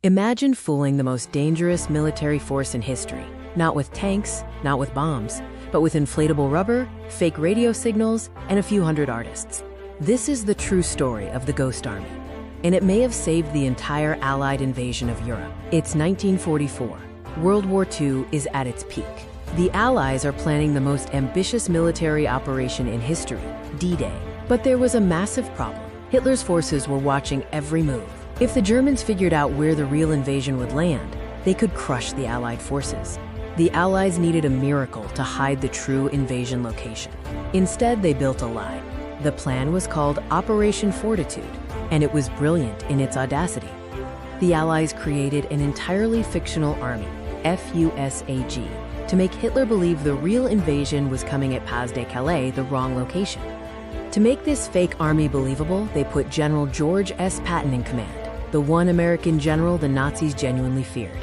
Imagine fooling the most dangerous military force in history, not with tanks, not with bombs, but with inflatable rubber, fake radio signals, and a few hundred artists. This is the true story of the Ghost Army, and it may have saved the entire Allied invasion of Europe. It's 1944. World War II is at its peak. The Allies are planning the most ambitious military operation in history, D-Day. But there was a massive problem. Hitler's forces were watching every move. If the Germans figured out where the real invasion would land, they could crush the Allied forces. The Allies needed a miracle to hide the true invasion location. Instead, they built a lie. The plan was called Operation Fortitude, and it was brilliant in its audacity. The Allies created an entirely fictional army, FUSAG, to make Hitler believe the real invasion was coming at Pas-de-Calais, the wrong location. To make this fake army believable, they put General George S. Patton in command, the one American general the Nazis genuinely feared.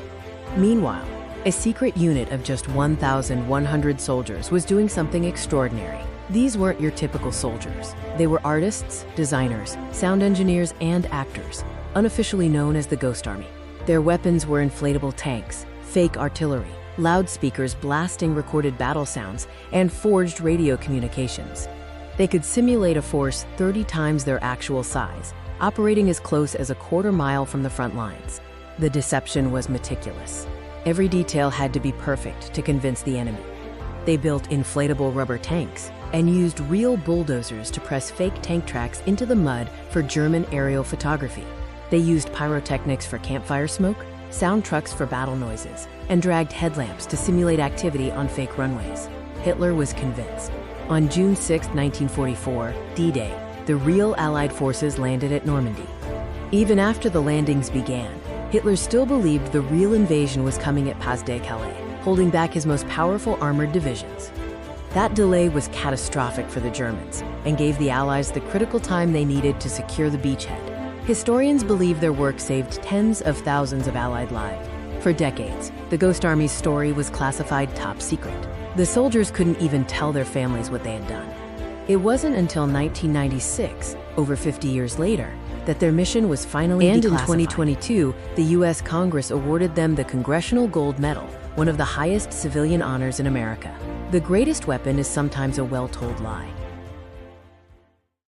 Meanwhile, a secret unit of just 1,100 soldiers was doing something extraordinary. These weren't your typical soldiers. They were artists, designers, sound engineers, and actors, unofficially known as the Ghost Army. Their weapons were inflatable tanks, fake artillery, loudspeakers blasting recorded battle sounds, and forged radio communications. They could simulate a force 30 times their actual size, operating as close as a quarter mile from the front lines. The deception was meticulous. Every detail had to be perfect to convince the enemy. They built inflatable rubber tanks and used real bulldozers to press fake tank tracks into the mud for German aerial photography. They used pyrotechnics for campfire smoke, sound trucks for battle noises, and dragged headlamps to simulate activity on fake runways. Hitler was convinced. On June 6, 1944, D-Day, the real Allied forces landed at Normandy. Even after the landings began, Hitler still believed the real invasion was coming at Pas-de-Calais, holding back his most powerful armored divisions. That delay was catastrophic for the Germans and gave the Allies the critical time they needed to secure the beachhead. Historians believe their work saved tens of thousands of Allied lives. For decades, the Ghost Army's story was classified top secret. The soldiers couldn't even tell their families what they had done. It wasn't until 1996, over 50 years later, that their mission was finally declassified. And in 2022, the U.S. Congress awarded them the Congressional Gold Medal, one of the highest civilian honors in America. The greatest weapon is sometimes a well-told lie.